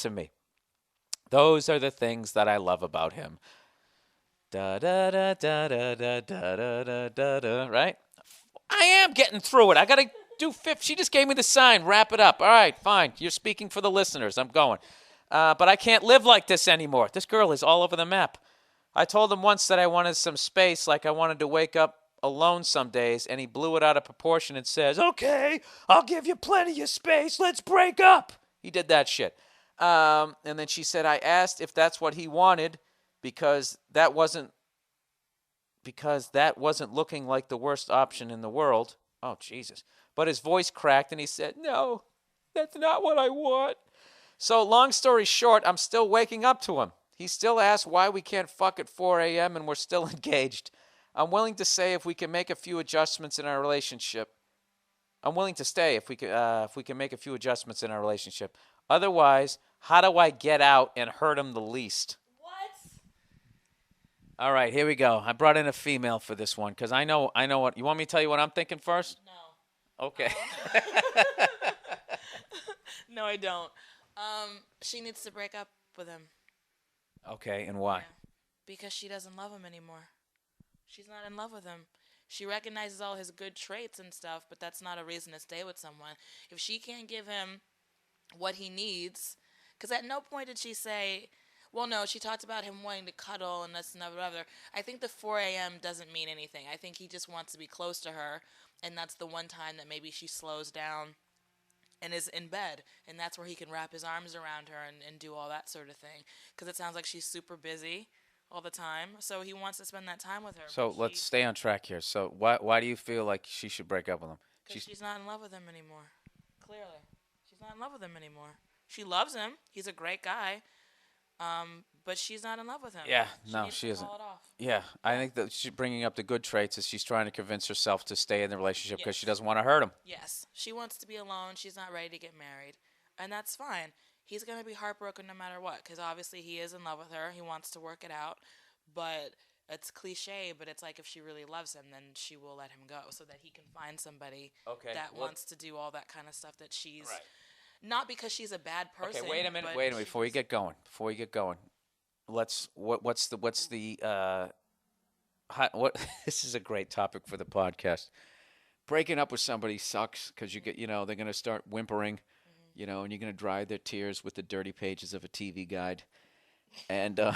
to me. Those are the things that I love about him. Da da da da da da da da da da da. Right? I am getting through it. I gotta do 50. She just gave me the sign. Wrap it up. All right, fine. You're speaking for the listeners. I'm going. But I can't live like this anymore. This girl is all over the map. I told him once that I wanted some space, like I wanted to wake up alone some days, and he blew it out of proportion and says, "Okay, I'll give you plenty of space. Let's break up." He did that shit. And then she said, I asked if that's what he wanted because that wasn't looking like the worst option in the world. Oh, Jesus. But his voice cracked and he said, "No, that's not what I want." So long story short, I'm still waking up to him. He still asks why we can't fuck at 4 a.m. and we're still engaged. I'm willing to say if we can make a few adjustments in our relationship. I'm willing to stay if we can make a few adjustments in our relationship. Otherwise, how do I get out and hurt him the least? What? All right, here we go. I brought in a female for this one because I know what. You want me to tell you what I'm thinking first? No. Okay. No, I don't. She needs to break up with him. Okay, and why? Yeah. Because she doesn't love him anymore. She's not in love with him. She recognizes all his good traits and stuff, but that's not a reason to stay with someone. If she can't give him what he needs, because at no point did she say, well, no, she talked about him wanting to cuddle and this and that, whatever. I think the 4 a.m. doesn't mean anything. I think he just wants to be close to her, and that's the one time that maybe she slows down and is in bed, and that's where he can wrap his arms around her and do all that sort of thing. Because it sounds like she's super busy all the time, so he wants to spend that time with her. So let's stay on track here. So why do you feel like she should break up with him? Because she's not in love with him anymore. Clearly. She's not in love with him anymore. She loves him. He's a great guy. But she's not in love with him. Yeah, she no, needs she to isn't. call it off. Yeah, I think that she's bringing up the good traits is she's trying to convince herself to stay in the relationship because Yes. she doesn't want to hurt him. Yes. She wants to be alone. She's not ready to get married. And that's fine. He's going to be heartbroken no matter what because obviously he is in love with her. He wants to work it out. But it's cliche, but it's like if she really loves him, then she will let him go so that he can find somebody that wants to do all that kind of stuff that she's... Right. Not because she's a bad person. Okay, wait a minute. Before you get going, what's the this is a great topic for the podcast. Breaking up with somebody sucks because they're gonna start whimpering, and you're gonna dry their tears with the dirty pages of a TV guide, and I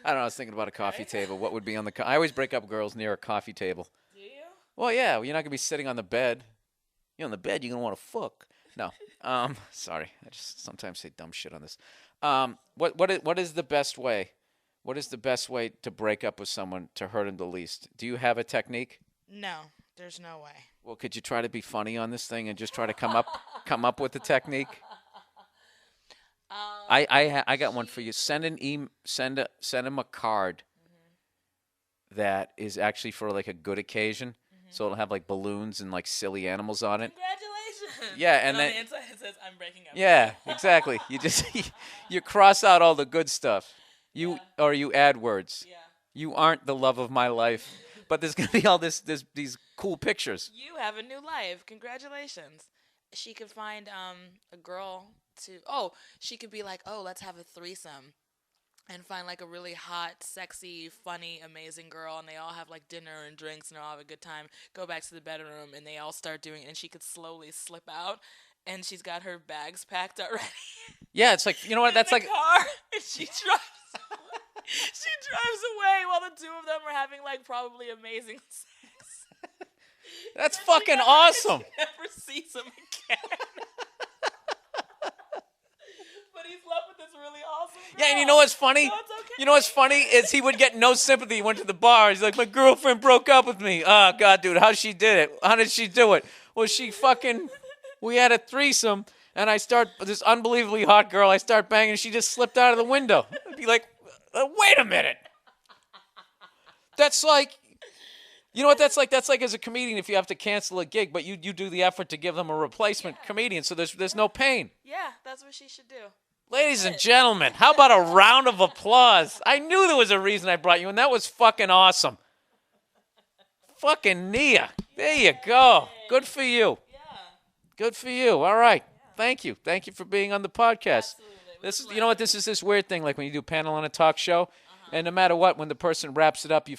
don't know. I was thinking about a coffee table. What would be on the? I always break up girls near a coffee table. Do you? Well, yeah. You're not gonna be sitting on the bed. You're on the bed. You're gonna want to fuck. No. Sorry. I just sometimes say dumb shit on this. What is the best way? What is the best way to break up with someone to hurt them the least? Do you have a technique? No, there's no way. Well, could you try to be funny on this thing and just try to come up with a technique? I got one for you. Send him a card that is actually for like a good occasion. So it'll have like balloons and like silly animals on it. Congratulations. Yeah, and on then the inside it says I'm breaking up. yeah, exactly. You just you cross out all the good stuff. You add words. Yeah. You aren't the love of my life, but there's gonna be all these cool pictures. You have a new life. Congratulations. She could find a girl to. Oh, she could be like, oh, let's have a threesome. And find like a really hot, sexy, funny, amazing girl, and they all have like dinner and drinks, and they all have a good time. Go back to the bedroom, and they all start doing it, and she could slowly slip out, and she's got her bags packed already. Yeah, it's like you know what? That's in like the car, and she drives. She drives away while the two of them are having like probably amazing sex. that's fucking awesome. She never sees him again. But he's left with this really awesome girl. Yeah, and you know what's funny? So it's okay. You know what's funny is he would get no sympathy. He went to the bar. He's like, my girlfriend broke up with me. Oh, God, dude, how she did it? How did she do it? Well, we had a threesome, and this unbelievably hot girl, I start banging, she just slipped out of the window. I'd be like, wait a minute. That's like, you know what that's like? That's like as a comedian if you have to cancel a gig, but you do the effort to give them a replacement comedian, so there's no pain. Yeah, that's what she should do. Ladies and gentlemen, how about a round of applause? I knew there was a reason I brought you, and that was fucking awesome. Fucking Nia. There you go. Good for you. Yeah. Good for you. All right. Yeah. Thank you. Thank you for being on the podcast. Absolutely. This is, you know what? This is this weird thing, like when you do a panel on a talk show, and no matter what, when the person wraps it up, you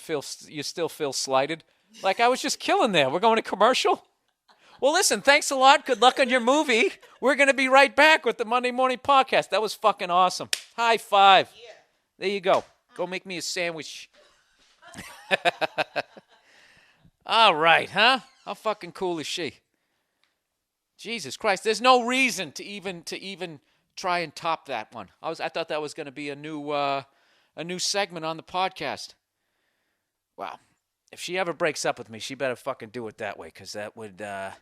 still feel slighted. Like I was just killing there. We're going to commercial. Well, listen, thanks a lot. Good luck on your movie. We're going to be right back with the Monday Morning Podcast. That was fucking awesome. High five. Yeah. There you go. Go make me a sandwich. All right, huh? How fucking cool is she? Jesus Christ. There's no reason to even try and top that one. I thought that was going to be a new segment on the podcast. Wow. If she ever breaks up with me, she better fucking do it that way, because that would, I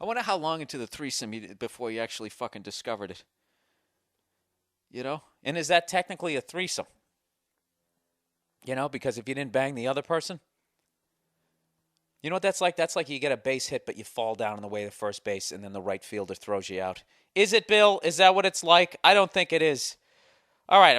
wonder how long into the threesome before you actually fucking discovered it. You know? And is that technically a threesome? You know, because if you didn't bang the other person, you know what that's like? That's like you get a base hit, but you fall down on the way to first base, and then the right fielder throws you out. Is it, Bill? Is that what it's like? I don't think it is. All right.